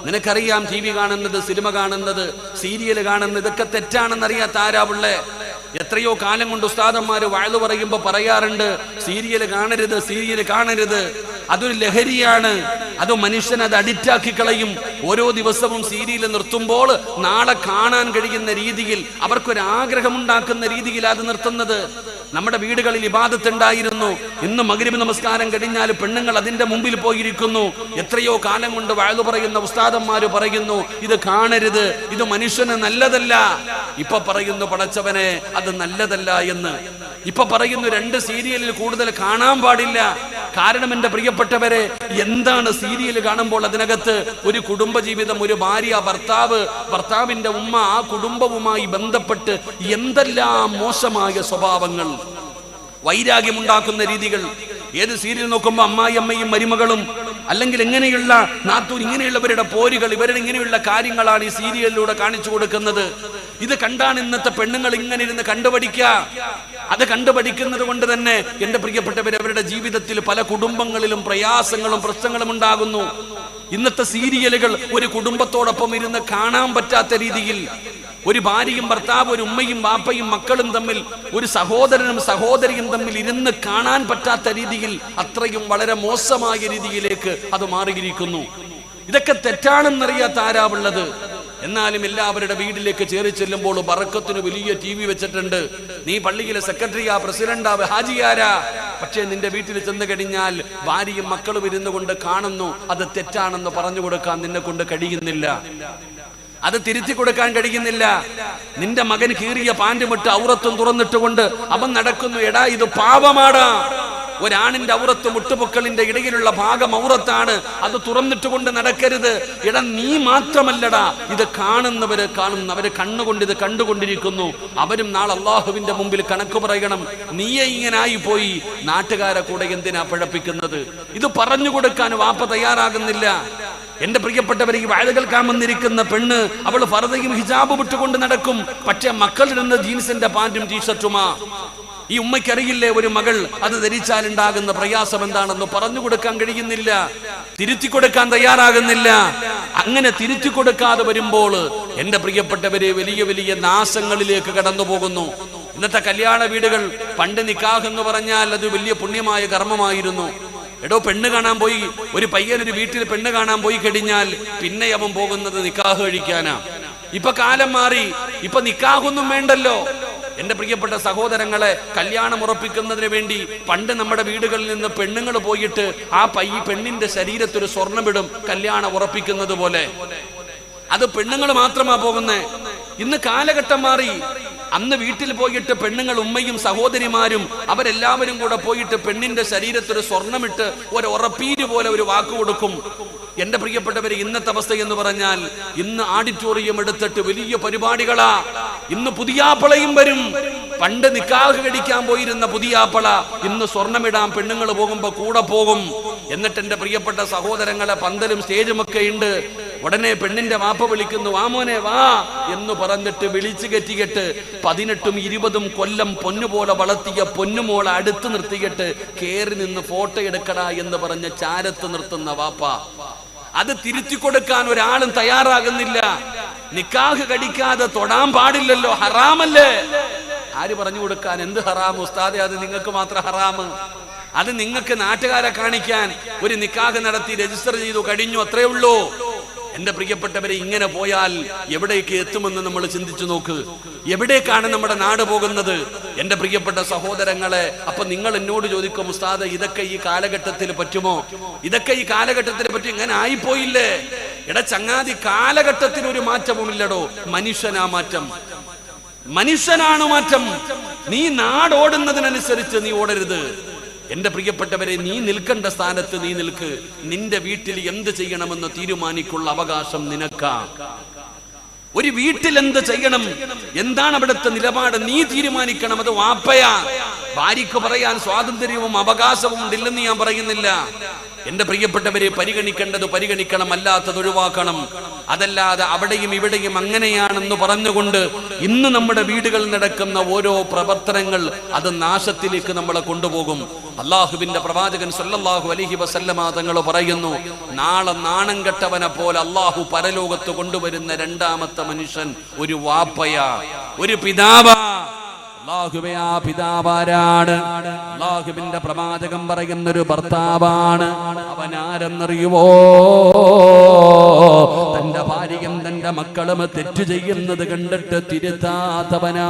നിനക്കറിയാം T V കാണുന്നത്, cinema കാണുന്നത്, സീരിയൽ കാണുന്നത് ഇതൊക്കെ തെറ്റാണെന്നറിയാത്ത ആരാവുള്ളേ? എത്രയോ കാലം കൊണ്ട് ഉസ്താദന്മാര് വഅ്ള് പറയുമ്പോ പറയാറുണ്ട്, സീരിയൽ കാണരുത്, സീരിയൽ കാണരുത്, അതൊരു ലഹരിയാണ്, അത് മനുഷ്യൻ അത് അഡിക്റ്റാക്കി കളയും. ഓരോ ദിവസവും സീരിയൽ നിർത്തുമ്പോൾ നാളെ കാണാൻ കഴിയുന്ന രീതിയിൽ, അവർക്കൊരാഗ്രഹമുണ്ടാക്കുന്ന രീതിയിൽ അത് നിർത്തുന്നത്. നമ്മുടെ വീടുകളിൽ ഇബാദത്ത് ഉണ്ടായിരുന്നു, ഇന്ന് മഗ്രിബ് നമസ്കാരം കഴിഞ്ഞാൽ പെണ്ണുങ്ങൾ അതിന്റെ മുമ്പിൽ പോയിരിക്കുന്നു. എത്രയോ കാലം കൊണ്ട് വഅ്ള് പറയുന്ന ഉസ്താദന്മാര് പറയുന്നു, ഇത് കാണരുത്, ഇത് മനുഷ്യന് നല്ലതല്ല. ഇപ്പൊ പറയുന്നു പടച്ചവനെ അത് നല്ലതല്ല എന്ന്. ഇപ്പൊ പറയുന്നു 2 സീരിയലിൽ കൂടുതൽ കാണാൻ പാടില്ല. കാരണം എന്റെ പ്രിയപ്പെട്ടവരെ, എന്താണ് സീരിയൽ കാണുമ്പോൾ അതിനകത്ത് ഒരു കുടുംബജീവിതം, ഒരു ഭാര്യ, ഭർത്താവ്, ഭർത്താവിന്റെ ഉമ്മ, ആ കുടുംബവുമായി ബന്ധപ്പെട്ട് എന്തെല്ലാം മോശമായ സ്വഭാവങ്ങൾ, വൈരാഗ്യമുണ്ടാക്കുന്ന രീതികൾ. ഏത് സീരിയൽ നോക്കുമ്പോൾ അമ്മായിയമ്മയും മരുമകളും, അല്ലെങ്കിൽ എങ്ങനെയുള്ള നാത്തൂൻ, ഇങ്ങനെയുള്ളവരുടെ പോരുകൾ, ഇവരുടെ ഇങ്ങനെയുള്ള കാര്യങ്ങളാണ് ഈ സീരിയലിലൂടെ കാണിച്ചു കൊടുക്കുന്നത്. ഇത് കണ്ടാണ് ഇന്നത്തെ പെണ്ണുങ്ങൾ ഇങ്ങനെ ഇരുന്ന് കണ്ടുപഠിക്കുക. അത് കണ്ടുപഠിക്കുന്നത് കൊണ്ട് തന്നെ എന്റെ പ്രിയപ്പെട്ടവർ, അവരുടെ ജീവിതത്തിൽ പല കുടുംബങ്ങളിലും പ്രയാസങ്ങളും പ്രശ്നങ്ങളും ഉണ്ടാകുന്നു. ഇന്നത്തെ സീരിയലുകൾ ഒരു കുടുംബത്തോടൊപ്പം ഇരുന്ന് കാണാൻ പറ്റാത്ത രീതിയിൽ, ഒരു ഭാര്യയും ഭർത്താവും, ഒരു ഉമ്മയും വാപ്പയും മക്കളും തമ്മിൽ, ഒരു സഹോദരനും സഹോദരിയും തമ്മിൽ ഇരുന്ന് കാണാൻ പറ്റാത്ത രീതിയിൽ, അത്രയും വളരെ മോശമായ രീതിയിലേക്ക് അത് മാറിയിരിക്കുന്നു. ഇതൊക്കെ തെറ്റാണെന്നറിയാത്ത ആരാവുള്ളത്? എന്നാലും എല്ലാവരുടെ വീട്ടിലേക്ക് ചേറി ചെല്ലുമ്പോൾ ബറക്കത്തിന് വലിയ TV വെച്ചിട്ടുണ്ട്. നീ പള്ളിയിലെ സെക്രട്ടറിയാ, പ്രസിഡന്റാ, ഹാജിയാരാ, പക്ഷേ നിന്റെ വീട്ടിൽ ചെന്ന് കഴിഞ്ഞാൽ ഭാര്യയും മക്കളും ഇരുന്നു കൊണ്ട് കാണുന്നു. അത് തെറ്റാണെന്ന് പറഞ്ഞു കൊടുക്കാൻ നിന്നെ കൊണ്ട് കഴിയുന്നില്ല, അത് തിരുത്തി കൊടുക്കാൻ കഴിയുന്നില്ല. നിന്റെ മകൻ കീറിയ പാൻറ്റുമിട്ട് ഔറത്തും തുറന്നിട്ടുകൊണ്ട് അവൻ നടക്കുന്നു. എടാ, ഇത് പാപമാടാ. ഒരാണിന്റെ ഔറത്ത് മുട്ടുപൊക്കളിന്റെ ഇടയിലുള്ള ഭാഗം ഔറത്താണ്, അത് തുറന്നിട്ടുകൊണ്ട് നടക്കരുത്. എടാ, നീ മാത്രമല്ലടാ, ഇത് കാണുന്നവര് കാണുന്നു, അവര് കണ്ണുകൊണ്ട് ഇത് കണ്ടുകൊണ്ടിരിക്കുന്നു. അവരും നാളെ അള്ളാഹുവിന്റെ മുമ്പിൽ കണക്ക് പറയണം. നീയെ ഇങ്ങനായി പോയി, നാട്ടുകാരെ കൂടെ എന്തിനാ പഴപ്പിക്കുന്നത്? ഇത് പറഞ്ഞു കൊടുക്കാൻ വാപ്പ തയ്യാറാകുന്നില്ല. എന്റെ പ്രിയപ്പെട്ടവരെ, ഈ വഅ്ള് കേൾക്കാൻ വന്നിരിക്കുന്ന പെണ്ണ്, അവൾ ഫർദയും ഹിജാബും ഇട്ടുകൊണ്ട് നടക്കും, പക്ഷെ മക്കളിടുന്ന ജീൻസിന്റെ പാന്റും ടീഷർട്ടുമാ. ഈ ഉമ്മയ്ക്കറിയില്ലേ ഒരു മകൾ അത് ധരിച്ചാലുണ്ടാകുന്ന പ്രയാസം എന്താണെന്ന്? പറഞ്ഞു കൊടുക്കാൻ കഴിയുന്നില്ല, തിരുത്തി കൊടുക്കാൻ തയ്യാറാകുന്നില്ല. അങ്ങനെ തിരുത്തി കൊടുക്കാതെ വരുമ്പോൾ എന്റെ പ്രിയപ്പെട്ടവരെ, വലിയ വലിയ നാശങ്ങളിലേക്ക് കടന്നു പോകുന്നു. ഇന്നത്തെ കല്യാണ വീടുകൾ, പണ്ട് നിക്കാഹ് എന്ന് പറഞ്ഞാൽ അത് വലിയ പുണ്യമായ കർമ്മമായിരുന്നു. എടോ, പെണ്ണ് കാണാൻ പോയി, ഒരു പയ്യൻ ഒരു വീട്ടിൽ പെണ്ണ് കാണാൻ പോയി കഴിഞ്ഞാൽ പിന്നെ അവൻ പോകുന്നത് നിക്കാഹ് കഴിക്കാനാ. ഇപ്പൊ കാലം മാറി, ഇപ്പൊ നിക്കാഹൊന്നും വേണ്ടല്ലോ. എന്റെ പ്രിയപ്പെട്ട സഹോദരങ്ങളെ, കല്യാണം ഉറപ്പിക്കുന്നതിന് വേണ്ടി പണ്ട് നമ്മുടെ വീടുകളിൽ നിന്ന് പെണ്ണുങ്ങൾ പോയിട്ട് ആ പെണ്ണിന്റെ ശരീരത്തൊരു സ്വർണ്ണമിടും കല്യാണം ഉറപ്പിക്കുന്നത് പോലെ. അത് പെണ്ണുങ്ങൾ മാത്രമാ പോകുന്നേ. ഇന്ന് കാലഘട്ടം മാറി. അന്ന് വീട്ടിൽ പോയിട്ട് പെണ്ണുങ്ങൾ, ഉമ്മയും സഹോദരിമാരും അവരെല്ലാവരും കൂടെ പോയിട്ട് പെണ്ണിന്റെ ശരീരത്തൊരു സ്വർണ്ണമിട്ട് ഒരു ഉറപ്പീര് പോലെ ഒരു വാക്ക് കൊടുക്കും. എന്റെ പ്രിയപ്പെട്ടവര്, ഇന്നത്തെ അവസ്ഥ എന്ന് പറഞ്ഞാൽ, ഇന്ന് ഓഡിറ്റോറിയം എടുത്തിട്ട് വലിയ പരിപാടികളാ. ഇന്ന് പുതിയാപ്പളയും വരും. പണ്ട് നിക്കാഹ് കഴിക്കാൻ പോയിരുന്ന പുതിയാപ്പള ഇന്ന് സ്വർണ്ണമിടാൻ പെണ്ണുങ്ങൾ പോകുമ്പോ കൂടെ പോകും. എന്നിട്ട് എന്റെ പ്രിയപ്പെട്ട സഹോദരങ്ങളെ, പന്തലും സ്റ്റേജും ഒക്കെ ഉണ്ട്. ഉടനെ പെണ്ണിന്റെ വാപ്പ വിളിക്കുന്നു, വാമോനെ വാ എന്ന് പറഞ്ഞിട്ട് വിളിച്ചു കെറ്റിയിട്ട് 18ഉം 20ഉം കൊല്ലം പൊന്നുപോലെ വളർത്തിയ പൊന്നുമോളെ അടുത്ത് നിർത്തിയിട്ട് കേറി നിന്ന് ഫോട്ടോ എടുക്കടാ എന്ന് പറഞ്ഞ് ചാരത്ത് നിർത്തുന്ന വാപ്പ. അത് തിരുത്തി കൊടുക്കാൻ ഒരാളും തയ്യാറാകുന്നില്ല. നിക്കാഹ് കഴിക്കാതെ തൊടാൻ പാടില്ലല്ലോ, ഹറാമല്ലേ? ആര് പറഞ്ഞു കൊടുക്കാൻ? എന്ത് ഹറാം ഉസ്താദെ? അത് നിങ്ങൾക്ക് മാത്രം ഹറാമ്. അത് നിങ്ങൾക്ക് നാട്ടുകാരെ കാണിക്കാൻ ഒരു നിക്കാഹ് നടത്തി രജിസ്റ്റർ ചെയ്തു, കഴിഞ്ഞു, അത്രേ ഉള്ളൂ. എന്റെ പ്രിയപ്പെട്ടവരെ, ഇങ്ങനെ പോയാൽ എവിടേക്ക് എത്തുമെന്ന് നമ്മൾ ചിന്തിച്ചു നോക്ക്. എവിടേക്കാണ് നമ്മുടെ നാട് പോകുന്നത്? എന്റെ പ്രിയപ്പെട്ട സഹോദരങ്ങളെ, അപ്പൊ നിങ്ങൾ എന്നോട് ചോദിക്കും, ഉസ്താദ് ഇതൊക്കെ ഈ കാലഘട്ടത്തിൽ പറ്റുമോ? ഇതൊക്കെ ഈ കാലഘട്ടത്തിൽ പറ്റും? ഇങ്ങനെ ആയിപ്പോയില്ലേ? എടാ ചങ്ങാതി, കാലഘട്ടത്തിന് ഒരു മാറ്റവുമില്ലടോ. മനുഷ്യനാ മാറ്റം, മനുഷ്യനാണ് മാറ്റം. നീ നാടോടുന്നതിനനുസരിച്ച് നീ ഓടരുത്. എന്റെ പ്രിയപ്പെട്ടവരെ, നീ നിൽക്കേണ്ട സ്ഥാനത്ത് നീ നിൽക്ക്. നിന്റെ വീട്ടിൽ എന്ത് ചെയ്യണമെന്ന് തീരുമാനിക്കുള്ള അവകാശം നിനക്കാ. ഒരു വീട്ടിൽ എന്ത് ചെയ്യണം, എന്താണ് അവിടുത്തെ നിലപാട്, നീ തീരുമാനിക്കണം. അത് വാപ്പയാ. ഭാര്യയ്ക്ക് പറയാൻ സ്വാതന്ത്ര്യവും അവകാശവും ഉണ്ടില്ലെന്ന് ഞാൻ പറയുന്നില്ല. എന്റെ പ്രിയപ്പെട്ടവരെ, പരിഗണിക്കണം, അല്ലാത്തത് ഒഴിവാക്കണം. അതല്ലാതെ അവിടെയും ഇവിടെയും അങ്ങനെയാണെന്ന് പറഞ്ഞുകൊണ്ട് ഇന്ന് നമ്മുടെ വീടുകളിൽ നടക്കുന്ന ഓരോ പ്രവർത്തനങ്ങൾ അത് നാശത്തിലേക്ക് നമ്മളെ കൊണ്ടുപോകും. അള്ളാഹുവിന്റെ പ്രവാചകൻ സല്ലല്ലാഹു അലൈഹി വസല്ലമ തങ്ങൾ പറയുന്നു, നാളെ നാണം കെട്ടവനെ പോലെ അള്ളാഹു പരലോകത്ത് കൊണ്ടുവരുന്ന രണ്ടാമത്തെ മനുഷ്യൻ ഒരു വാപ്പയാ, ഒരു പിതാവാ. അല്ലാഹുവേ, ആ പിതാവാരാണ്? അല്ലാഹുവിന്റെ പ്രവാചകൻ പറയുന്നൊരു ഭർത്താവാണ്. അവൻ ആരെന്നറിയുവോ? തന്റെ ഭാര്യയും തന്റെ മക്കളും തെറ്റ് ചെയ്യുന്നത് കണ്ടിട്ട് തിരുത്താത്തവനാ.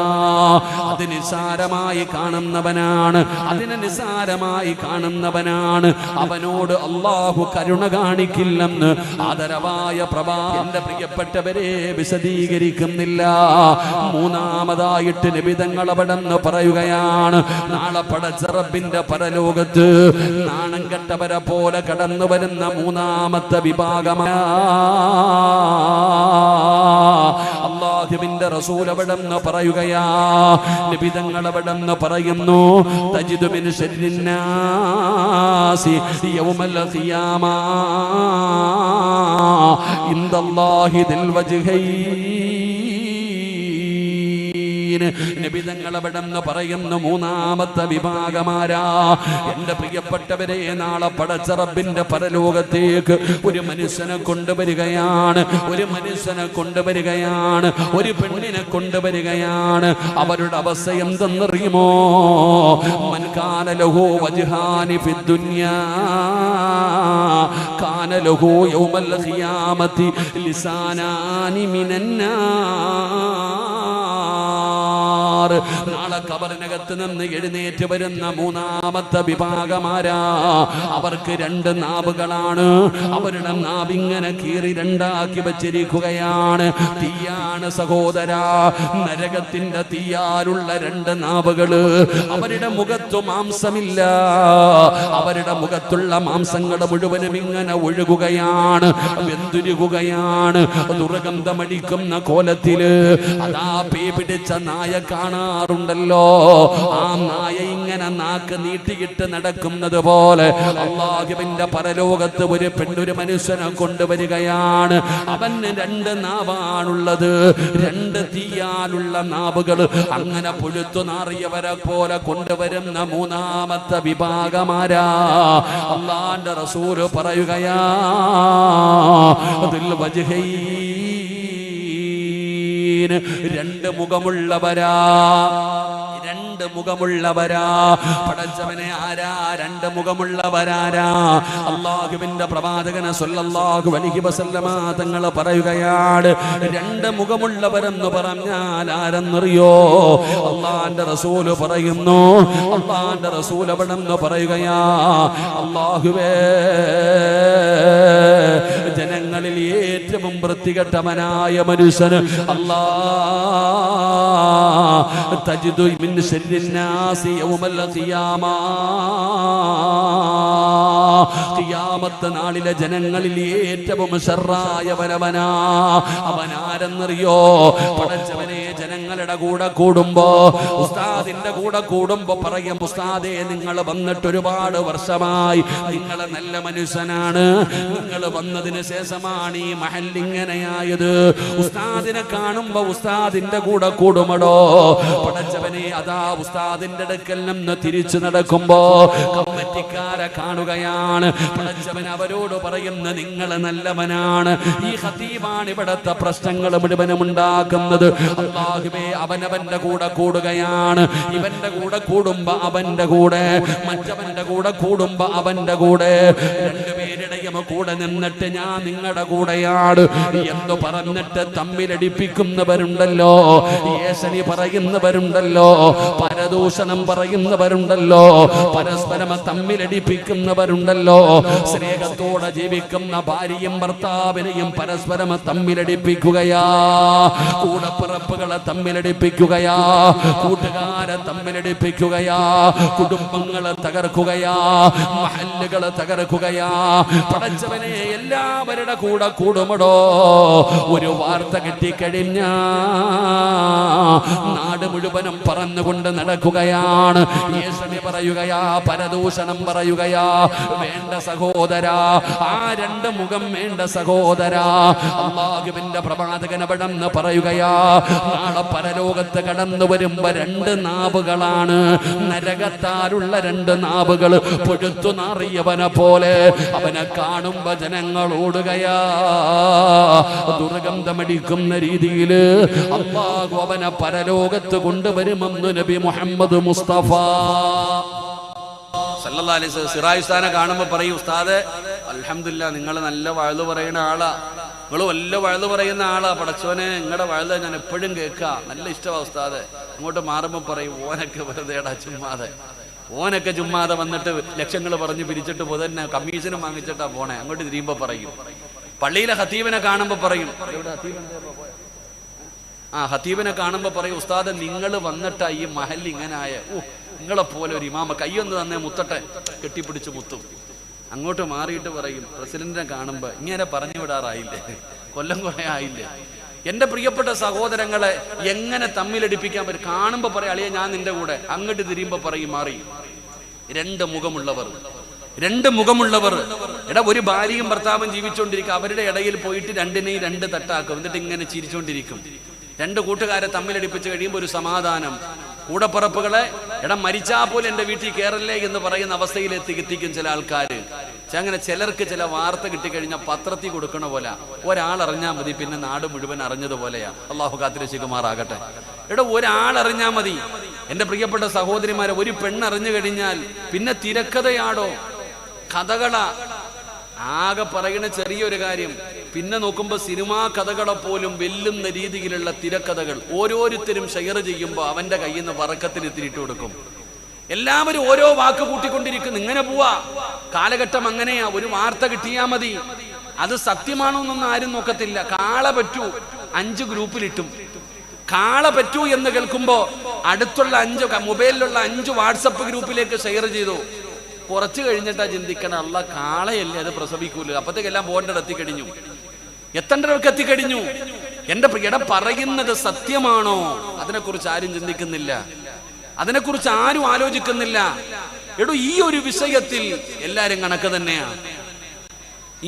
അത് നിസ്സാരമായി കാണുന്നവനാണ്, അതിനെ നിസ്സാരമായി കാണുന്നവനാണ്. അവനോട് അല്ലാഹു കരുണ കാണിക്കില്ലെന്ന് ആദരവായ എന്റെ പ്രിയപ്പെട്ടവരെ വിശദീകരിക്കുന്നില്ല. മൂന്നാമതായിട്ട് നബി തങ്ങൾ അവിടെന്ന് പറയുകയാണ്, നാളെ പടച്ച റബ്ബിന്റെ പരലോകത്ത് നാണം കെട്ടവരെ പോലെ കടന്നു വരുന്ന മൂന്നാമത്തെ വിഭാഗമാണ്. അല്ലാഹുവിന്റെ റസൂൽ അവിടെന്ന് പറയുകയാ, നബി തങ്ങൾ അവിടെന്ന് പറയുന്നു, തജിദു മിൻ ശർരിന്നാസി യൗമൽ ഖിയാമ ഇൻദല്ലാഹി ദിൽ വജ്ഹൈൻ. നബി തങ്ങൾ അവിടെന്ന് പറയുന്നു, മൂന്നാമത്തെ വിഭാഗമാരാ? എന്റെ പ്രിയപ്പെട്ടവരെ, നാളെ പടച്ച റബ്ബിന്റെ പരലോകത്തേക്ക് ഒരു മനുഷ്യനെ കൊണ്ടുവരികയാണ്, ഒരു പെണ്ണിനെ കൊണ്ടുവരികയാണ്. അവരുടെ അവസ്ഥ എന്തെന്നറിയുമോ? മൻ കാന ലഹു വജ്ഹാനി ഫിദ്ദുനിയാ കാന ലഹു യൗമൽ ഖിയാമത്തി ലിസാനാനി മിനന്നാർ. നാളെ ഖബറിനകത്ത് നിന്ന് എഴുന്നേറ്റ് വരുന്ന മൂന്നാമത്തെ വിഭാഗമാരാ? അവർക്ക് രണ്ട് നാവുകളാണ്. അവരുടെ നാവിങ്ങനെ കീറി രണ്ടാക്കി വച്ചിരിക്കുകയാണ്. തീയാണ് സഹോദരാ, നരകത്തിന്റെ തീയാലുള്ള രണ്ട് നാവുകള്. അവരുടെ മുഖത്തു മാംസമില്ല, അവരുടെ മുഖത്തുള്ള മാംസങ്ങൾ മുഴുവനും ഇങ്ങനെ ഒഴുകുകയാണ്, വെന്തുരുകുകയാണ്. ദുർഗന്ധമടിക്കുന്ന കോലത്തില് അതാ പേ പിടിച്ച നായ കാണാറുണ്ടല്ലോ, ആ നായ ഇങ്ങനെ നാക്ക് നീട്ടിയിട്ട് നടക്കുന്നത് പോലെ അല്ലാഹുവിന്റെ പരലോകത്ത് ഒരു പെണ്ണൊരു മനുഷ്യനെ കൊണ്ടുവരികയാണ്. അവന് രണ്ട് നാവാണുള്ളത്, രണ്ട് തീയാലുള്ള നാവുകൾ. അങ്ങനെ പുഴുത്തു നാറിയവരെ പോലെ കൊണ്ടുവരുന്ന മൂന്നാമത്തെ വിഭാഗമാരാ? അല്ലാഹുവിന്റെ റസൂൽ പറയുകയാ, ദിൽ വജ്ഹൈൻ, രണ്ട് മുഖമുള്ളവരാ, രണ്ട് മുഖമുള്ളവരാ. പടച്ചവനെ, ആരാ രണ്ട് മുഖമുള്ളവരാരാ? അല്ലാഹുവിന്റെ പ്രവാചകൻ സല്ലല്ലാഹു അലൈഹി വസല്ലമ തങ്ങൾ പറയുകയാണ്, രണ്ട് മുഖമുള്ളവരെന്ന് പറഞ്ഞാൽ ആരെന്നറിയോ? അല്ലാഹുവിന്റെ റസൂൽ പറയുന്നു, അല്ലാഹുവിന്റെ റസൂൽ അവിടെന്ന് പറയുകയാ, അല്ലാഹുവേ, ജനങ്ങളിൽ ഏറ്റവും വൃത്തികെട്ടവനായ മനുഷ്യന് അല്ലാഹ് തജിദു മിൻ ശർരിന്നാസി യൗമൽ ഖിയാമ, ഖിയാമത്ത് നാളിലെ ജനങ്ങളിൽ ഏറ്റവും ശർറായവനവനാ. അവനാരെന്നറിയോ? പടച്ചവനെ, ജനങ്ങളുടെ കൂടെ കൂടുമ്പോ, ഉസ്താദിന്റെ കൂടെ കൂടുമ്പോ പറയും, ഉസ്താദേ, നിങ്ങൾ വന്നിട്ട് ഒരുപാട് വർഷമായി, നിങ്ങൾ നല്ല മനുഷ്യനാണ്, നിങ്ങൾ വന്നതിന് ശേഷമാണ് ഈ മഹല്ലിങ്ങനെയായത്. ഉസ്താദിനെ കാണുമ്പോ ഉസ്താദിന്റെ കൂടെ കൂടുമടോ? പടച്ചവനെ, അതാ ഉസ്താദിന്റെ അടുക്കൽ നിന്ന് തിരിച്ചു നടക്കുമ്പോ കമ്മിറ്റിക്കാരെ കാണുകയാണ്. പടച്ചവൻ അവരോട് പറയുന്ന, നിങ്ങൾ നല്ലവനാണ്, ഈ ഖതീബാണ് ഇവിടത്തെ പ്രശ്നങ്ങൾ മുഴുവനും ഉണ്ടാക്കുന്നത്. അല്ലാഹുവേ, അവനവന്റെ കൂടെ കൂടുകയാണ്. ഇവന്റെ കൂടെ കൂടുമ്പോ അവന്റെ കൂടെ, മറ്റവന്റെ കൂടെ കൂടുമ്പോ അവന്റെ കൂടെ, രണ്ടുപേരുടെയും കൂടെ നിന്നിട്ട് ഞാൻ നിങ്ങളുടെ കൂടെയാണ് എന്ന് പറഞ്ഞിട്ട് തമ്മിലടിപ്പിക്കുന്നവരുണ്ടല്ലോ, യേശനി പറയുന്നവരുണ്ടല്ലോ, പരദൂഷണം പറയുന്നവരുണ്ടല്ലോ, പരസ്പരം തമ്മിലടിപ്പിക്കുന്നവരുണ്ടല്ലോ. സ്നേഹത്തോടെ ജീവിക്കുന്ന ഭാര്യയും ഭർത്താവിനെയും പരസ്പരം തമ്മിലടിപ്പിക്കുകയാ, കൂടപ്പിറപ്പുകളെ തമ്മിലടിപ്പിക്കുകയാ, കൂട്ടുകാരെ തമ്മിലടിപ്പിക്കുകയാ, കുടുംബങ്ങളെ തകർക്കുകയാ, മഹല്ലുകളെ തകർക്കുകയാ. പടച്ചവനെ എല്ലാവരുടെ കൂടെ കൂടുമടോ. ഒരു വാർത്ത കിട്ടിക്കഴിഞ്ഞ നാട് മുഴുവനും പറന്നുകൊണ്ട് നടക്കുകയാണ്. യേശുവേ പറയുകയാ, പരദൂഷണം പറയുകയാ. വേണ്ട സഹോദരാ, ആ രണ്ട് മുഖം വേണ്ട സഹോദരാ. അല്ലാഹുവിന്റെ പ്രവാചകൻ അവിടെന്ന് പറയുകയാ, നാളെ പരലോകത്ത് കടന്നു വരുമ്പോ രണ്ട് നാവുകളാണ്, നരകത്താലുള്ള രണ്ട് നാവുകൾ. പൊഴുത്തു നാറിയവനെ പോലെ അവനെ കാണുമ്പോ ജനങ്ങൾ ഓടുകയാ. ദുർഗന്ധമടിക്കുന്ന രീതിയിൽ അല്ലാഹു അവനെ പരലോകത്ത് കൊണ്ടുവരുമെന്ന് നബി മുഹമ്മദ് മുസ്തഫ സല്ലല്ലാഹു അലൈഹി വസല്ലം. സിറാജ് ഉസ്താദിനെ കാണുമ്പോൾ പറയും, ഉസ്താദെ അൽഹംദുലില്ലാ നിങ്ങൾ നല്ല വഅ്ള് പറയുന്ന ആളാ, നിങ്ങൾ വല്ല വഅ്ള് പറയുന്ന ആളാ. പടച്ചോനെ നിങ്ങളുടെ വഅ്ള് ഞാൻ എപ്പോഴും കേൾക്കാം, നല്ല ഇഷ്ടമാ ഉസ്താദെ. അങ്ങോട്ട് മാറുമ്പോൾ പറയും, ഓനൊക്കെ വെറുതെടാ ചുമ്മാതെ, ഓനൊക്കെ ചുമ്മാതെ വന്നിട്ട് ലക്ഷങ്ങൾ പറഞ്ഞ് പിരിച്ചിട്ട് പോതന്നെ കമ്മീഷനും വാങ്ങിച്ചിട്ടാ പോണേ. അങ്ങോട്ട് തിരിയുമ്പോൾ പറയും. പള്ളിയിലെ ഹത്തീബിനെ കാണുമ്പോൾ പറയും, ഹത്തീബിനെ കാണുമ്പോൾ പറയും, ഉസ്താദ് നിങ്ങൾ വന്നിട്ടാ ഈ മഹൽ ഇങ്ങനായ, നിങ്ങളെപ്പോലെ ഒരു ഇമാമ കയ്യൊന്ന് തന്നെ മുത്തട്ടെ, കെട്ടിപ്പിടിച്ച് മുത്തും. അങ്ങോട്ട് മാറിയിട്ട് പറയും, പ്രസിഡന്റിനെ കാണുമ്പോൾ ഇങ്ങനെ പറഞ്ഞു വിടാറായില്ലേ, കൊല്ലം കുറെ ആയില്ലേ. എന്റെ പ്രിയപ്പെട്ട സഹോദരങ്ങളെ എങ്ങനെ തമ്മിലടിപ്പിക്കാൻ പറ്റും? കാണുമ്പോൾ പറയാം, അളിയ ഞാൻ നിന്റെ കൂടെ. അങ്ങോട്ട് തിരിയുമ്പോൾ പറയും, മാറി. രണ്ട് മുഖമുള്ളവർ, രണ്ട് മുഖമുള്ളവർ. എടാ, ഒരു ഭാര്യയും ഭർത്താവും ജീവിച്ചുകൊണ്ടിരിക്കും, അവരുടെ ഇടയിൽ പോയിട്ട് രണ്ടിനെയും രണ്ട് തട്ടാക്കും, എന്നിട്ട് ഇങ്ങനെ ചിരിച്ചുകൊണ്ടിരിക്കും. രണ്ട് കൂട്ടുകാരെ തമ്മിലടിപ്പിച്ച് കഴിയുമ്പോൾ ഒരു സമാധാനം. കൂടപ്പറപ്പുകളെ എടാ മരിച്ചാ പോലും എൻ്റെ വീട്ടിൽ കയറല്ലേ എന്ന് പറയുന്ന അവസ്ഥയിലെത്തി എത്തിക്കും ചില ആൾക്കാർ. അങ്ങനെ ചിലർക്ക് ചില വാർത്ത കിട്ടിക്കഴിഞ്ഞാൽ പത്രത്തിൽ കൊടുക്കണ പോലെ ഒരാൾ അറിഞ്ഞാൽ മതി, പിന്നെ നാട് മുഴുവൻ അറിഞ്ഞതുപോലെയാ. അള്ളാഹു കാത്തിരക്ഷിക്കുമാറാകട്ടെ. എടാ, ഒരാളറിഞ്ഞാൽ മതി. എൻ്റെ പ്രിയപ്പെട്ട സഹോദരിമാരെ, ഒരു പെണ്ണറിഞ്ഞു കഴിഞ്ഞാൽ പിന്നെ തിരക്കഥയാടോ, കഥകളാ. ആകെ പറയുന്ന ചെറിയൊരു കാര്യം, പിന്നെ നോക്കുമ്പോൾ സിനിമാ കഥകളെ പോലും വെല്ലുന്ന രീതിയിലുള്ള തിരക്കഥകൾ ഓരോരുത്തരും ഷെയർ ചെയ്യുമ്പോൾ അവന്റെ കയ്യിൽ നിന്ന് വറക്കത്തിന് തിരിട്ട് കൊടുക്കും. എല്ലാവരും ഓരോ വാക്ക് കൂട്ടിക്കൊണ്ടിരിക്കുന്നു. ഇങ്ങനെ പോവാ കാലഘട്ടം, അങ്ങനെയാ. ഒരു വാർത്ത കിട്ടിയാ മതി, അത് സത്യമാണോ എന്നൊന്നും ആരും നോക്കത്തില്ല. കാള പറ്റൂ 5 ഗ്രൂപ്പിലിട്ടും. കാള പറ്റൂ എന്ന് കേൾക്കുമ്പോ അടുത്തുള്ള 5 മൊബൈലിലുള്ള 5 വാട്സപ്പ് ഗ്രൂപ്പിലേക്ക് ഷെയർ ചെയ്തു. കുറച്ച് കഴിഞ്ഞിട്ടാ ചിന്തിക്കണം, അല്ല കാളയല്ലേ, അത് പ്രസവിക്കൂല. അപ്പത്തേക്കെല്ലാം പോകേണ്ടത് എത്തിക്കഴിഞ്ഞു, എത്തേണ്ടവർക്ക് എത്തിക്കഴിഞ്ഞു. എന്റെ പ്രിയട പറയുന്നത് സത്യമാണോ? അതിനെക്കുറിച്ച് ആരും ചിന്തിക്കുന്നില്ല, അതിനെക്കുറിച്ച് ആരും ആലോചിക്കുന്നില്ല. എടോ, ഈ ഒരു വിഷയത്തിൽ എല്ലാരും കണക്ക് തന്നെയാണ്.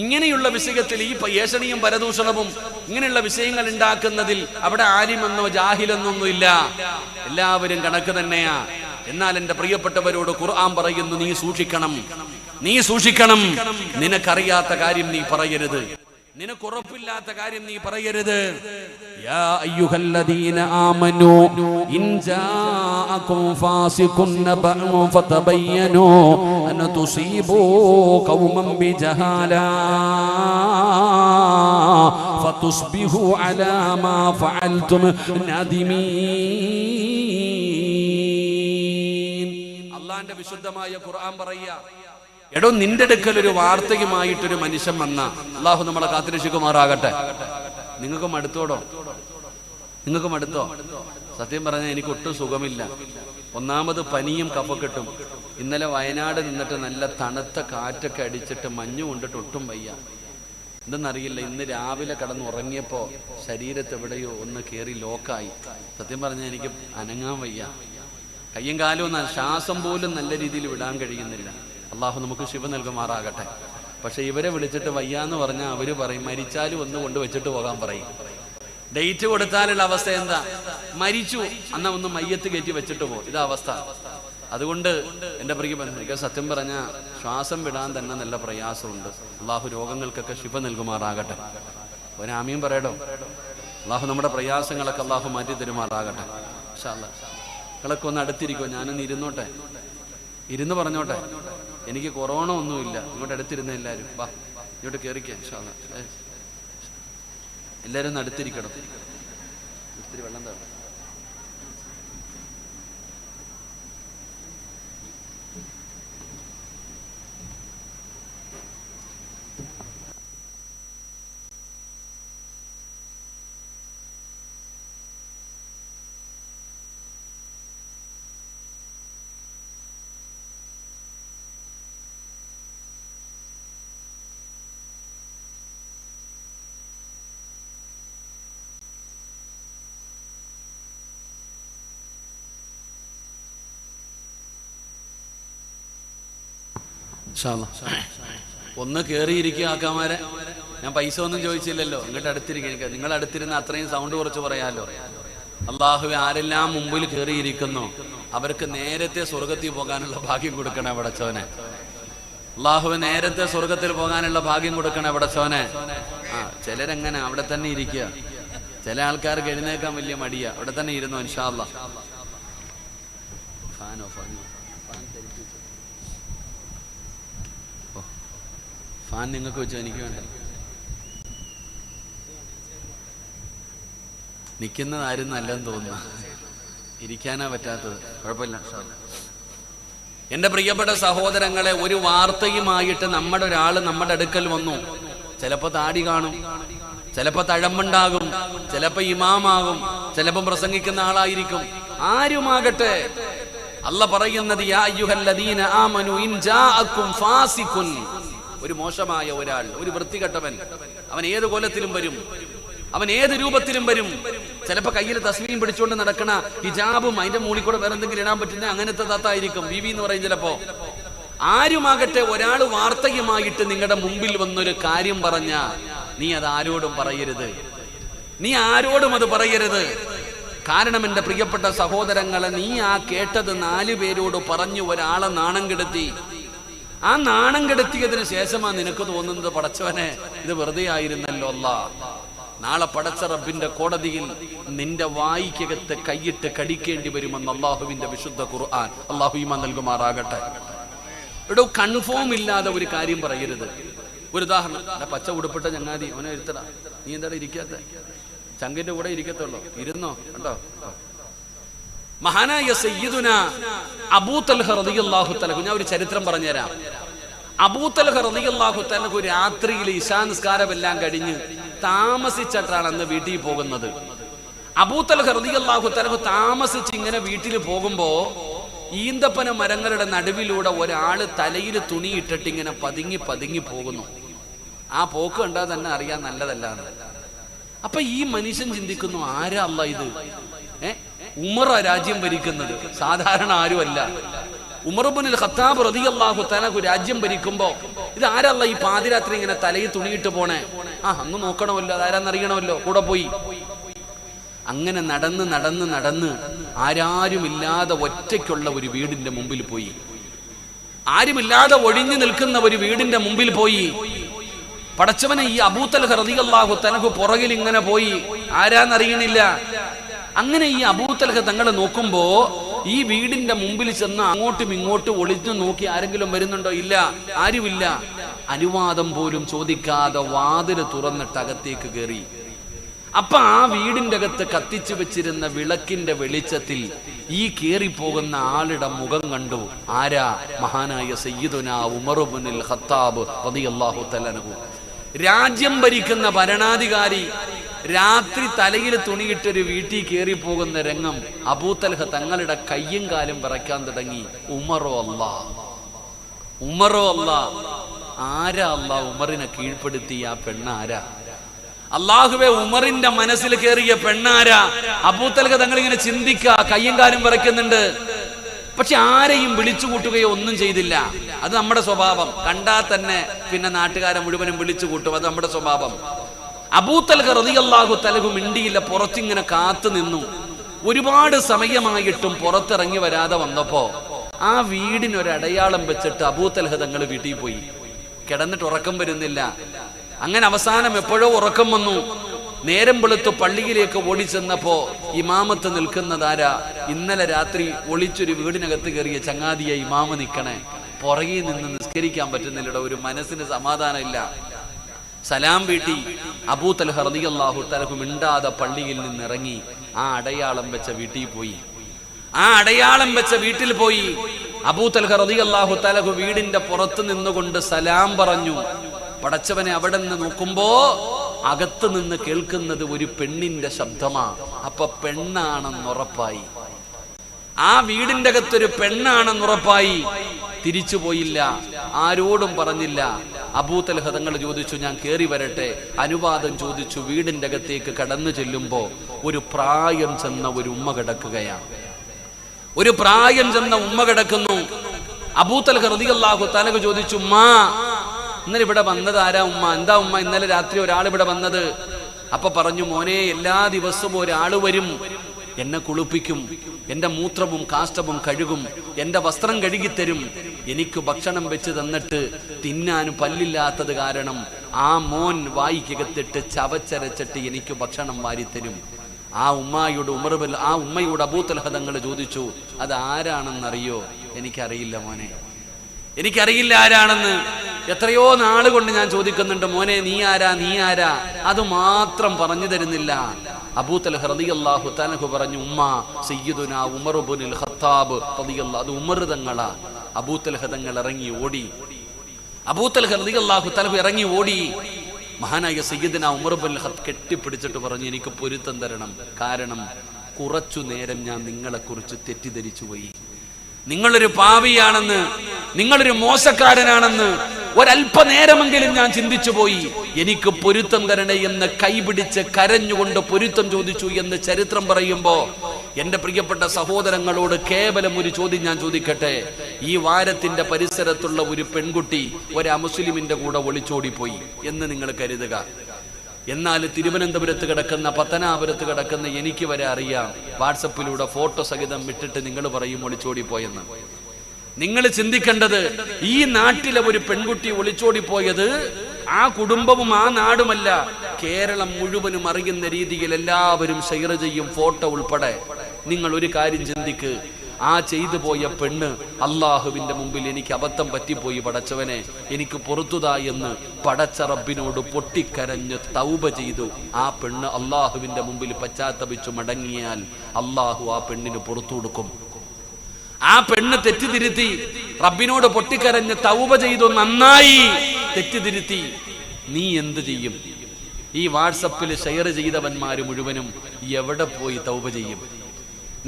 ഇങ്ങനെയുള്ള വിഷയത്തിൽ ഈ ഏഷണിയും പരദൂഷണവും ഇങ്ങനെയുള്ള വിഷയങ്ങൾ ഉണ്ടാക്കുന്നതിൽ അവിടെ ആലിമെന്നോ ജാഹിലെന്നൊന്നും ഇല്ല, എല്ലാവരും കണക്ക് തന്നെയാ. എന്നാൽ എന്റെ പ്രിയപ്പെട്ടവരോട് ഖുർആൻ പറയുന്നു, നീ സൂക്ഷിക്കണം, നീ സൂക്ഷിക്കണം. നിനക്കറിയാത്ത കാര്യം നീ പറയരുത്, നിനക്കുറപ്പില്ലാത്ത കാര്യം നീ പറയരുത്. യാ അയ്യുഹല്ലദീന ആമനൂ ഇൻ ജാഅകും ഫാസിഖുൻ നബഉ ഫതബയ്യനൂ അൻ തുസീബൂ ഖൗമൻ ബിജഹാല ഫതുസ്ബിഹു അലാ മാ ഫഅൽതും നാദിമീൻ. അല്ലാഹുവിന്റെ വിശുദ്ധമായ ഖുർആൻ പറയുക, എടോ, നിന്റെ അടുക്കൽ ഒരു വാർത്തയുമായിട്ടൊരു മനുഷ്യൻ വന്ന, അള്ളാഹു നമ്മളെ കാത്തിരക്ഷിക്കുമാറാകട്ടെ. നിങ്ങൾക്ക് മടുത്തോടോ? നിങ്ങൾക്ക് മടുത്തോ? സത്യം പറഞ്ഞാൽ എനിക്ക് ഒട്ടും സുഖമില്ല. ഒന്നാമത് പനിയും കഫക്കെട്ടും. ഇന്നലെ വയനാട് നിന്നിട്ട് നല്ല തണുത്ത കാറ്റൊക്കെ അടിച്ചിട്ട് മഞ്ഞു കൊണ്ടിട്ട് ഒട്ടും വയ്യ. എന്തെന്നറിയില്ല, ഇന്ന് രാവിലെ കിടന്ന് ഉറങ്ങിയപ്പോൾ ശരീരത്ത് എവിടെയോ ഒന്ന് കയറി ലോക്കായി. സത്യം പറഞ്ഞാൽ എനിക്ക് അനങ്ങാൻ വയ്യ, കയ്യും കാലും ഒന്നും, ശ്വാസം പോലും നല്ല രീതിയിൽ വിടാൻ കഴിയുന്നില്ല. അള്ളാഹു നമുക്ക് ശിവ നൽകുമാറാകട്ടെ. പക്ഷെ ഇവരെ വിളിച്ചിട്ട് വയ്യാന്ന് പറഞ്ഞാൽ അവര് പറയും മരിച്ചാലും ഒന്ന് കൊണ്ട് വെച്ചിട്ട് പോകാൻ പറയും. ഡേറ്റ് കൊടുത്താലുള്ള അവസ്ഥ എന്താ? മരിച്ചു എന്നാ ഒന്ന് മയ്യത്ത് കയറ്റി വെച്ചിട്ട് പോകും, ഇതാ അവസ്ഥ. അതുകൊണ്ട് എൻ്റെ പ്രിയ സത്യം പറഞ്ഞാൽ ശ്വാസം വിടാൻ തന്നെ നല്ല പ്രയാസമുണ്ട്. അള്ളാഹു രോഗങ്ങൾക്കൊക്കെ ശിവ നൽകുമാറാകട്ടെ. ഒരാമീൻ പറയടോ. അള്ളാഹു നമ്മുടെ പ്രയാസങ്ങളൊക്കെ അള്ളാഹു മാറ്റി തരുമാറാകട്ടെ. ഇൻഷാ അല്ലാഹ്. നിങ്ങളൊക്കെ ഒന്ന് അടുത്തിരിക്കോ, ഞാനൊന്ന് ഇരുന്നോട്ടെ, ഇരുന്ന് പറഞ്ഞോട്ടെ. എനിക്ക് കൊറോണ ഒന്നുമില്ല. ഇങ്ങോട്ട് അടുത്തിരുന്ന എല്ലാവരും വാ, ഇങ്ങോട്ട് കയറിക്കാം. ഇൻഷാ അല്ലാഹ് എല്ലാവരും ഒന്ന് അടുത്തിരിക്കണം. ഒത്തിരി വെള്ളം തരാം. ഒന്ന് കയറിയിരിക്കുക ആക്കാമാരെ. ഞാൻ പൈസ ഒന്നും ചോദിച്ചില്ലല്ലോ, ഇങ്ങോട്ട് അടുത്തിരിക്കുക. നിങ്ങൾ അടുത്തിരുന്ന് അത്രയും സൗണ്ട് കുറച്ച് പറയാലോ. അള്ളാഹുവെ, ആരെല്ലാം മുമ്പിൽ കയറിയിരിക്കുന്നു അവർക്ക് നേരത്തെ സ്വർഗത്തിൽ പോകാനുള്ള ഭാഗ്യം കൊടുക്കണേ പടച്ചോനെ. അള്ളാഹുവെ, നേരത്തെ സ്വർഗത്തിൽ പോകാനുള്ള ഭാഗ്യം കൊടുക്കണേ പടച്ചോനെ. ചിലരെങ്ങനെ അവിടെ തന്നെ ഇരിക്കുക, ചില ആൾക്കാർക്ക് എഴുന്നേക്കാൻ വലിയ മടിയാ. അവിടെ തന്നെ ഇരുന്നോ ഇൻഷാ അല്ലാഹ്. ഫാൻ നിങ്ങൾക്ക് വെച്ചോ, എനിക്ക് വേണ്ട. നിൽക്കുന്നതാരും നല്ലതെന്ന് തോന്നുന്നു, ഇരിക്കാനാ പറ്റാത്തത്. കുഴപ്പമില്ല. എൻ്റെ പ്രിയപ്പെട്ട സഹോദരങ്ങളെ, ഒരു വാർത്തയുമായിട്ട് നമ്മുടെ ഒരാൾ നമ്മുടെ അടുക്കൽ വന്നു. ചിലപ്പോൾ താടി കാണും, ചിലപ്പോൾ തഴമ്പുണ്ടാകും, ചിലപ്പോൾ ഇമാമാകും, ചിലപ്പോൾ പ്രസംഗിക്കുന്ന ആളായിരിക്കും. ആരുമാകട്ടെ, അല്ല പറയുന്നത് യാ അയ്യുഹല്ലദീന ആമനു ഇൻ ജാഅക്കും ഫാസിഖുൻ. ഒരു മോശമായ ഒരാൾ, ഒരു വൃത്തികെട്ടവൻ, അവൻ ഏത് കോലത്തിലും വരും, അവൻ ഏത് രൂപത്തിലും വരും. ചിലപ്പോൾ കയ്യിൽ തസ്ബീഹും പിടിച്ചുകൊണ്ട് നടക്കണ, ഹിജാബും അതിന്റെ മുകളിൽ കൂടെ വേറെ എന്തെങ്കിലും ഇടാൻ പറ്റുന്ന അങ്ങനത്തെ താത്തായിരിക്കും, ബീവി എന്ന് പറയും ചിലപ്പോ. ആരുമാകട്ടെ, ഒരാൾ വാർത്തയുമായിട്ട് നിങ്ങളുടെ മുമ്പിൽ വന്നൊരു കാര്യം പറഞ്ഞ നീ അത് ആരോടും പറയരുത്, നീ ആരോടും അത് പറയരുത്. കാരണം എൻ്റെ പ്രിയപ്പെട്ട സഹോദരങ്ങളെ, നീ ആ കേട്ടത് 4 പേരോട് പറഞ്ഞു ഒരാളെ നാണം കെടുത്തി. ആ നാണം കെടുത്തിയതിനു ശേഷമാണ് നിനക്ക് തോന്നുന്നത്, പടച്ചവനെ ഇത് വെറുതെ ആയിരുന്നല്ലോ അല്ലാ. നാളെ പടച്ച റബ്ബിന്റെ കോടതിയിൽ നിന്റെ വായിക്കകത്ത് കൈയിട്ട് കടിക്കേണ്ടി വരുമെന്ന് അള്ളാഹുവിന്റെ വിശുദ്ധ ഖുർആൻ. അള്ളാഹു ഈമാൻ നൽകുമാറാകട്ടെ. ഇവിടെ കൺഫേം ഇല്ലാതെ ഒരു കാര്യം പറയരുത്. ഒരു ഉദാഹരണം, പച്ച ഉടുപ്പിട്ട ചങ്ങാതി, അവനെ ഇരുത്തടാ, നീ എന്താ ഇരിക്കാത്ത? ചങ്കിന്റെ കൂടെ ഇരിക്കത്തുള്ളൂ, ഇരുന്നോ കണ്ടോ. മഹാനായ സയ്യിദുന അബൂ തൽഹ റളിയല്ലാഹു തആല, ഞാൻ ഒരു ചരിത്രം പറഞ്ഞുതരാം. അബൂ തൽഹ റളിയല്ലാഹു തആല രാത്രിയിൽ ഇശാ നിസ്കാരം എല്ലാം കഴിഞ്ഞ് താമസിച്ചിട്ടാണ് അന്ന് വീട്ടിൽ പോകുന്നത്. അബൂ തൽഹ റളിയല്ലാഹു തആല താമസിച്ച് ഇങ്ങനെ വീട്ടിൽ പോകുമ്പോ ഈന്തപ്പന മരങ്ങളുടെ നടുവിലൂടെ ഒരാള് തലയിൽ തുണി ഇട്ടിട്ട് ഇങ്ങനെ പതുങ്ങി പതുങ്ങി പോകുന്നു. ആ പോക്ക് കണ്ടാൽ തന്നെ അറിയാൻ നല്ലതല്ലാന്ന്. അപ്പൊ ഈ മനുഷ്യൻ ചിന്തിക്കുന്നു, ആരാ അല്ലാ ഇത്? ഉമർ രാജ്യം ഭരിക്കുന്നത്, സാധാരണ ആരുമല്ല. ഉമർ ഇബ്നുൽ ഖത്താബ് റളിയല്ലാഹു തആല രാജ്യം ഭരിക്കുമ്പോ ഇത് ആരല്ല ഈ പാതിരാത്രി ഇങ്ങനെ തലയിൽ തുണിയിട്ട് പോണേ? അന്ന് നോക്കണമല്ലോ, അതാരാന്നറിയണമല്ലോ. കൂടെ പോയി അങ്ങനെ നടന്ന് നടന്ന് നടന്ന് ആരാരുമില്ലാതെ ഒറ്റയ്ക്കുള്ള ഒരു വീടിന്റെ മുമ്പിൽ പോയി. ആരുമില്ലാതെ ഒഴിഞ്ഞു നിൽക്കുന്ന ഒരു വീടിന്റെ മുമ്പിൽ പോയി. പടച്ചവനെ, ഈ അബൂ തൽഹ റളിയല്ലാഹു തആല പുറകിൽ ഇങ്ങനെ പോയി, ആരാന്നറിയണില്ല. അങ്ങനെ ഈ അബൂ തൽഹ തങ്ങൾ നോക്കുമ്പോ ഈ വീടിന്റെ മുമ്പിൽ ചെന്ന് അങ്ങോട്ടും ഇങ്ങോട്ടും ഒളിച്ചു നോക്കി ആരെങ്കിലും വരുന്നുണ്ടോ? ഇല്ല, ആരുമില്ല. അനുവാദം പോലും ചോദിക്കാതെ വാതിൽ തുറന്നിട്ട് അകത്തേക്ക് കയറി. അപ്പൊ ആ വീടിന്റെ അകത്ത് കത്തിച്ചു വെച്ചിരുന്ന വിളക്കിന്റെ വെളിച്ചത്തിൽ ഈ കേറിപ്പോകുന്ന ആളുടെ മുഖം കണ്ടു. ആരാ? മഹാനായ സയ്യിദുന ഉമർ ഇബ്നുൽ ഖത്താബ് റളിയല്ലാഹു തആല അൻഹു. രാജ്യം ഭരിക്കുന്ന ഭരണാധികാരി രാത്രി തലയിൽ തുണിയിട്ടൊരു വീട്ടിൽ കയറി പോകുന്ന രംഗം അബൂ തൽഹ തങ്ങളുടെ കയ്യും കാലും വിറയ്ക്കാൻ തുടങ്ങി. ഉമറോ അല്ലാ, ഉമറോ അല്ലാ. ആരാ അല്ലാ ഉമറിനെ കീഴ്പ്പെടുത്തിയ ആ പെണ്ണാരാ? അള്ളാഹുവെ, ഉമറിന്റെ മനസ്സിൽ കയറിയ പെണ്ണാരാ? അബൂ തൽഹ തങ്ങൾ ഇങ്ങനെ ചിന്തിക്കുക, കയ്യും കാലും വിറയ്ക്കുന്നുണ്ട്. പക്ഷെ ആരെയും വിളിച്ചു കൂട്ടുകയോ ഒന്നും ചെയ്തില്ല. അത് നമ്മുടെ സ്വഭാവം. കണ്ടാൽ തന്നെ പിന്നെ നാട്ടുകാരെ മുഴുവനും വിളിച്ചു കൂട്ടും, അത് നമ്മുടെ സ്വഭാവം. അബൂ തൽഹ റളിയല്ലാഹു തആല മിണ്ടിയില്ല, പുറത്തിങ്ങനെ കാത്തു നിന്നു. ഒരുപാട് സമയമായിട്ടും പുറത്തിറങ്ങി വരാതെ വന്നപ്പോ ആ വീടിനൊരടയാളം വെച്ചിട്ട് അബൂ തൽഹ തങ്ങൾ വീട്ടിൽ പോയി. കിടന്നിട്ട് ഉറക്കം വരുന്നില്ല. അങ്ങനെ അവസാനം എപ്പോഴോ ഉറക്കം വന്നു. നേരം വെളുത്ത് പള്ളിയിലേക്ക് ഓടിച്ചെന്നപ്പോ ഇമാമത്ത് നിൽക്കുന്നതാരാ? ഇന്നലെ രാത്രി ഒളിച്ചൊരു വീടിനകത്ത് കയറിയ ചങ്ങാതിയെ ഇമാമ നിൽക്കണേ. പുറകിൽ നിന്ന് നിസ്കരിക്കാൻ പറ്റുന്നില്ലടോ, ഒരു മനസ്സിന് സമാധാനം ഇല്ല. സലാം വീട്ടി അബൂ തൽഹ റളിയല്ലാഹു തആല മിണ്ടാതെ പള്ളിയിൽ നിന്ന് ഇറങ്ങി ആ അടയാളം വെച്ച വീട്ടിൽ പോയി. ആ അടയാളം വെച്ച വീട്ടിൽ പോയി അബൂ തൽഹ റളിയല്ലാഹു തആല വീടിന്റെ പുറത്ത് നിന്നുകൊണ്ട് സലാം പറഞ്ഞു. പടച്ചവനെ, അവിടെ നിന്ന് നോക്കുമ്പോ അകത്ത് നിന്ന് കേൾക്കുന്നത് ഒരു പെണ്ണിന്റെ ശബ്ദമാ. അപ്പൊ പെണ്ണാണെന്നുറപ്പായി. ആ വീടിന്റെ അകത്തൊരു പെണ്ണാണെന്നുറപ്പായി. തിരിച്ചു പോയില്ല, ആരോടും പറഞ്ഞില്ല. അബൂ തൽഹ തങ്ങൾ ചോദിച്ചു, ഞാൻ കേറി വരട്ടെ? അനുവാദം ചോദിച്ചു. വീടിന്റെ അകത്തേക്ക് കടന്നു ചെല്ലുമ്പോ ഒരു പ്രായം ചെന്ന ഒരു ഉമ്മ കിടക്കുകയാണ്. ഒരു പ്രായം ചെന്ന ഉമ്മ കിടക്കുന്നു. അബൂ തൽഹ റളിയല്ലാഹു തആല ചോദിച്ചു, ഉമ്മാ ഇന്നലെ ഇവിടെ വന്നത് ആരാ ഉമ്മ? എന്താ ഉമ്മ ഇന്നലെ രാത്രി ഒരാൾ ഇവിടെ വന്നത്? അപ്പൊ പറഞ്ഞു, മോനെ എല്ലാ ദിവസവും ഒരാൾ വരും, എന്നെ കുളിപ്പിക്കും, എന്റെ മൂത്രവും കാഷ്ടവും കഴുകും, എന്റെ വസ്ത്രം കഴുകിത്തരും, എനിക്ക് ഭക്ഷണം വെച്ച് തന്നിട്ട് തിന്നാൻ പല്ലില്ലാത്തത് കാരണം ആ മോൻ വായിക്കകത്തിട്ട് ചവച്ചരച്ചിട്ട് എനിക്ക് ഭക്ഷണം വാരിത്തരും. ആ ഉമ്മയോട് അബൂ തൽഹ തങ്ങൾ ചോദിച്ചു, അത് ആരാണെന്നറിയോ? എനിക്കറിയില്ല മോനെ, എനിക്കറിയില്ല ആരാണെന്ന്. എത്രയോ നാളുകൊണ്ട് ഞാൻ ചോദിക്കുന്നുണ്ട്, മോനെ നീ ആരാ? അത് മാത്രം പറഞ്ഞു തരുന്നില്ല. അബൂ തൽഹ റളിയല്ലാഹു തആല പറഞ്ഞു, ഉമ്മ സയ്യിദുനാ ഉമർ ഇബ്നുൽ ഖത്താബ് റളിയല്ലാഹു, അത് ഉമർ തങ്ങളാ. അബൂ തൽഹ തങ്ങൾ ഇറങ്ങി ഓടി. അബൂ തൽഹ റളിയല്ലാഹു തആല ഇറങ്ങി ഓടി. മഹാനായ സയ്യിദുനാ ഉമർ ഇബ്നുൽ ഖത്താബ് കെട്ടിപ്പിടിച്ചിട്ട് പറഞ്ഞു, എനിക്ക് പൊരുത്തം തരണം, കാരണം കുറച്ചു നേരം ഞാൻ നിങ്ങളെക്കുറിച്ച് തെറ്റിദ്ധരിച്ചു പോയി. നിങ്ങളൊരു പാവിയാണെന്ന്, നിങ്ങളൊരു മോശക്കാരനാണെന്ന് ഒരല്പനേരമെങ്കിലും ഞാൻ ചിന്തിച്ചു പോയി. എനിക്ക് പൊരുത്തം തരണേ എന്ന് കൈപിടിച്ച് കരഞ്ഞുകൊണ്ട് പൊരുത്തം ചോദിച്ചു എന്ന് ചരിത്രം പറയുമ്പോ, എന്റെ പ്രിയപ്പെട്ട സഹോദരങ്ങളോട് കേവലം ഒരു ചോദ്യം ഞാൻ ചോദിക്കട്ടെ. ഈ വാരത്തിന്റെ പരിസരത്തുള്ള ഒരു പെൺകുട്ടി ഒരു അമുസ്ലിമിന്റെ കൂടെ ഒളിച്ചോടിപ്പോയി എന്ന് നിങ്ങൾ കരുതുക. എന്നാൽ തിരുവനന്തപുരത്ത് കിടക്കുന്ന, പത്തനാപുരത്ത് കിടക്കുന്ന എനിക്ക് വരെ അറിയാം, വാട്സപ്പിലൂടെ ഫോട്ടോ സഹിതം വിട്ടിട്ട് നിങ്ങൾ പറയും ഒളിച്ചോടിപ്പോയെന്ന്. നിങ്ങൾ ചിന്തിക്കേണ്ടത്, ഈ നാട്ടിലെ ഒരു പെൺകുട്ടി ഒളിച്ചോടിപ്പോയത് ആ കുടുംബവും ആ നാടുമല്ല, കേരളം മുഴുവനും അറിയുന്ന രീതിയിൽ എല്ലാവരും ഷെയർ ചെയ്യും, ഫോട്ടോ ഉൾപ്പെടെ. നിങ്ങൾ ഒരു കാര്യം ചിന്തിക്ക്, ആ ചെയ്തു പോയ പെണ്ണ് അള്ളാഹുവിന്റെ മുമ്പിൽ എനിക്ക് അബദ്ധം പറ്റിപ്പോയി പടച്ചവനെ, എനിക്ക് പുറത്തുതാ എന്ന് പടച്ച റബ്ബിനോട് പൊട്ടിക്കരഞ്ഞ് തൗബ ചെയ്തു. ആ പെണ്ണ് അള്ളാഹുവിന്റെ മുമ്പിൽ പശ്ചാത്തപിച്ചു മടങ്ങിയാൽ അള്ളാഹു ആ പെണ്ണിന് പുറത്തു കൊടുക്കും. ആ പെണ്ണ് തെറ്റിതിരുത്തി റബ്ബിനോട് പൊട്ടിക്കരഞ്ഞ് തൗബ ചെയ്തു, നന്നായി തെറ്റിതിരുത്തി. നീ എന്ത് ചെയ്യും? ഈ വാട്സപ്പിൽ ഷെയർ ചെയ്തവന്മാര് മുഴുവനും എവിടെ പോയി തൗബ ചെയ്യും?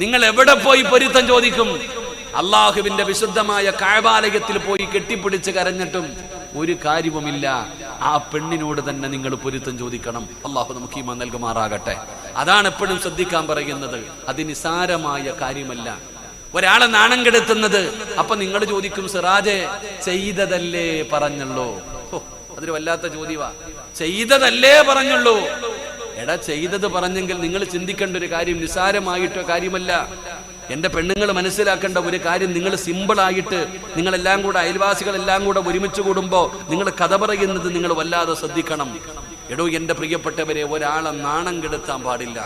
നിങ്ങൾ എവിടെ പോയി പൊരുത്തം ചോദിക്കും? അള്ളാഹുവിന്റെ വിശുദ്ധമായ കഅബാലയത്തിൽ പോയി കെട്ടിപ്പിടിച്ച് കരഞ്ഞിട്ടും ഒരു കാര്യവുമില്ല. ആ പെണ്ണിനോട് തന്നെ നിങ്ങൾ പൊരുത്തം ചോദിക്കണം. അള്ളാഹു നമുക്ക് ഈമാൻ നൽകുമാറാകട്ടെ. അതാണ് എപ്പോഴും ശ്രദ്ധിക്കാൻ പറയുന്നത്. അത് നിസാരമായ കാര്യമല്ല. ഒരാളെ നാണം കെടുത്തുന്നത്. അപ്പൊ നിങ്ങൾ ചോദിക്കും, സിറാജെ ചെയ്തതല്ലേ പറഞ്ഞുള്ളൂ? അതൊരു വല്ലാത്ത ചോദ്യവാ. ചെയ്തതല്ലേ പറഞ്ഞുള്ളൂ. എടാ, ചെയ്തത് പറഞ്ഞെങ്കിൽ നിങ്ങൾ ചിന്തിക്കേണ്ട ഒരു കാര്യം നിസാരമായിട്ടോ കാര്യമല്ല. എന്റെ പെണ്ണുങ്ങൾ മനസ്സിലാക്കേണ്ട ഒരു കാര്യം, നിങ്ങൾ സിമ്പിളായിട്ട് നിങ്ങളെല്ലാം കൂടെ, അയൽവാസികളെല്ലാം കൂടെ ഒരുമിച്ച് കൂടുമ്പോ നിങ്ങൾ കഥ പറയുന്നത് നിങ്ങൾ വല്ലാതെ ശ്രദ്ധിക്കണം. എടോ എന്റെ പ്രിയപ്പെട്ടവരെ, ഒരാളെ നാണം കെടുത്താൻ പാടില്ല.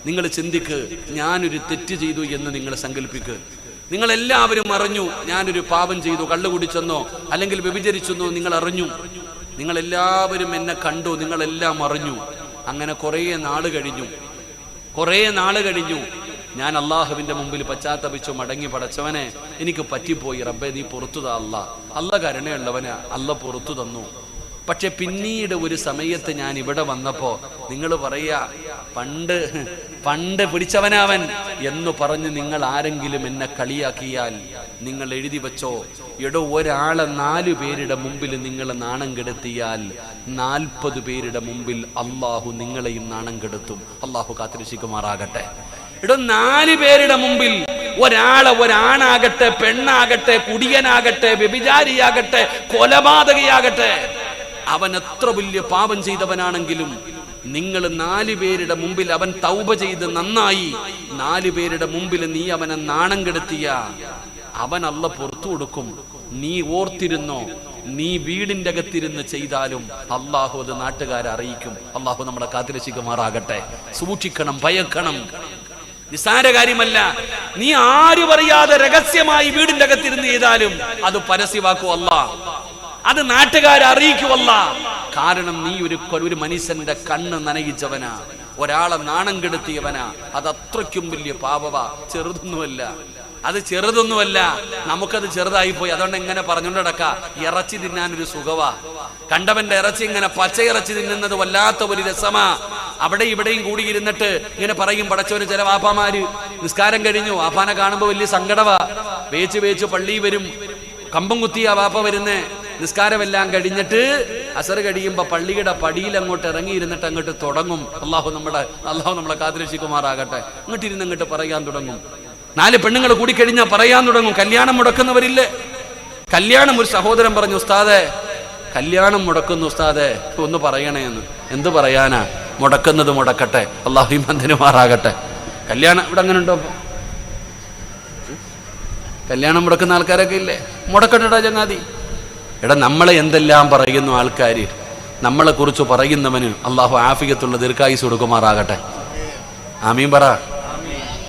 നിങ്ങൾ ചിന്തിക്ക്, ഞാനൊരു തെറ്റ് ചെയ്തു എന്ന് നിങ്ങൾ സങ്കല്പിക്ക്. നിങ്ങളെല്ലാവരും അറിഞ്ഞു ഞാനൊരു പാപം ചെയ്തു, കള്ളു കുടിച്ചെന്നോ അല്ലെങ്കിൽ വ്യഭിചരിച്ചെന്നോ നിങ്ങൾ അറിഞ്ഞു. നിങ്ങളെല്ലാവരും എന്നെ കണ്ടു, നിങ്ങളെല്ലാം അറിഞ്ഞു. അങ്ങനെ കുറേ നാള് കഴിഞ്ഞു. ഞാൻ അള്ളാഹുവിന്റെ മുമ്പിൽ പശ്ചാത്തപിച്ചു മടങ്ങി, പടച്ചവനെ എനിക്ക് പറ്റിപ്പോയി, റബ്ബേ നീ പുറത്തുതാ. അല്ല കരുണയുള്ളവന്, അല്ല പുറത്തു തന്നു. പക്ഷെ പിന്നീട് ഒരു സമയത്ത് ഞാൻ ഇവിടെ വന്നപ്പോ നിങ്ങൾ പറയാ, പണ്ട് പിടിച്ചവനാവൻ എന്ന് പറഞ്ഞ് നിങ്ങൾ ആരെങ്കിലും എന്നെ കളിയാക്കിയാൽ നിങ്ങൾ എഴുതി വെച്ചോ, എടോ ഒരാളെ 4 പേരുടെ മുമ്പിൽ നിങ്ങൾ നാണം കെടുത്തിയാൽ 40 പേരുടെ മുമ്പിൽ അള്ളാഹു നിങ്ങളെയും നാണം കെടുത്തും. അള്ളാഹു കാത്തിരക്ഷിക്കുമാറാകട്ടെ. എടോ 4 പേരുടെ മുമ്പിൽ ഒരാണാകട്ടെ, പെണ്ണാകട്ടെ, കുടിയനാകട്ടെ, വ്യഭിചാരിയാകട്ടെ, കൊലപാതകയാകട്ടെ, അവൻ എത്ര വലിയ പാപം ചെയ്തവനാണെങ്കിലും നിങ്ങൾ 4 പേരുടെ മുമ്പിൽ അവൻ തൗബ ചെയ്ത് നന്നായി 4 പേരുടെ മുമ്പിൽ നീ അവനെ നാണം കെടുത്തിയ അവൻ അല്ല പുറത്തു കൊടുക്കും. നീ ഓർത്തിരുന്നോ, നീ വീടിന്റെ അകത്തിരുന്ന് ചെയ്താലും അള്ളാഹു അത് നാട്ടുകാരെ അറിയിക്കും. അള്ളാഹു നമ്മളെ കാത്തിരക്ഷിക്കുമാറാകട്ടെ. സൂക്ഷിക്കണം, ഭയക്കണം. നിസാര കാര്യമല്ല. നീ ആരും അറിയാതെ രഹസ്യമായി വീടിന്റെ അകത്തിരുന്ന് ചെയ്താലും അത് പരസ്യമാക്കും അല്ലാഹ്, അത് നാട്ടുകാരെ അറിയിക്കുമല്ല. കാരണം നീ ഒരു മനുഷ്യന്റെ കണ്ണ് നനയിച്ചവനാ, ഒരാളെ നാണം കെടുത്തിയവനാ. അത് അത്രയ്ക്കും വലിയ പാപവാ, ചെറുതൊന്നുമല്ല. നമുക്കത് ചെറുതായി പോയി. അതുകൊണ്ട് എങ്ങനെ പറഞ്ഞുകൊണ്ട് നടക്ക, ഇറച്ചി തിന്നാനൊരു സുഖവാ. കണ്ടവന്റെ ഇറച്ചി ഇങ്ങനെ പച്ചയിറച്ചി തിന്നുന്നത് വല്ലാത്ത ഒരു രസമാ. അവിടെ ഇവിടെയും കൂടി ഇരുന്നിട്ട് ഇങ്ങനെ പറയും പടച്ചവന്. ചില വാപ്പാമാര് നിസ്കാരം കഴിഞ്ഞു, വാപ്പാനെ കാണുമ്പോ വലിയ സങ്കടവാ. വേച്ച് പള്ളി വരും, കമ്പം കുത്തിയാ വാപ്പ വരുന്നേ. നിസ്കാരമെല്ലാം കഴിഞ്ഞിട്ട് അസർ കഴിയുമ്പോ പള്ളിയുടെ പടിയിൽ അങ്ങോട്ട് ഇറങ്ങിയിരുന്നിട്ട് അങ്ങോട്ട് തുടങ്ങും. അള്ളാഹു നമ്മളെ കാത്തിരക്ഷിക്കുമാറാകട്ടെ. അങ്ങോട്ട് പറയാൻ തുടങ്ങും. 4 പെണ്ണുങ്ങൾ കൂടി കഴിഞ്ഞാൽ പറയാൻ തുടങ്ങും. കല്യാണം മുടക്കുന്നവരില്ലേ, കല്യാണം ഒരു സഹോദരൻ പറഞ്ഞു, ഉസ്താദെ കല്യാണം മുടക്കുന്നു ഉസ്താദെ, ഒന്ന് പറയണേ എന്ന്. എന്ത് പറയാനാ? മുടക്കുന്നത് മുടക്കട്ടെ, അള്ളാഹു ഈമാൻ തരുമാറാകട്ടെ. കല്യാണം ഇവിടെ അങ്ങനെ ഉണ്ടോ? കല്യാണം മുടക്കുന്ന ആൾക്കാരൊക്കെ ഇല്ലേ? മുടക്കട്ടെടാ ചങ്ങാതി. എടാ, നമ്മളെ എന്തെല്ലാം പറയുന്നു ആൾക്കാർ, നമ്മളെ കുറിച്ച് പറയുന്നവന് അള്ളാഹു ആഫിയത്തുള്ള ദീർഘായുസ് കൊടുക്കുമാറാകട്ടെ. ആമീൻ പറ.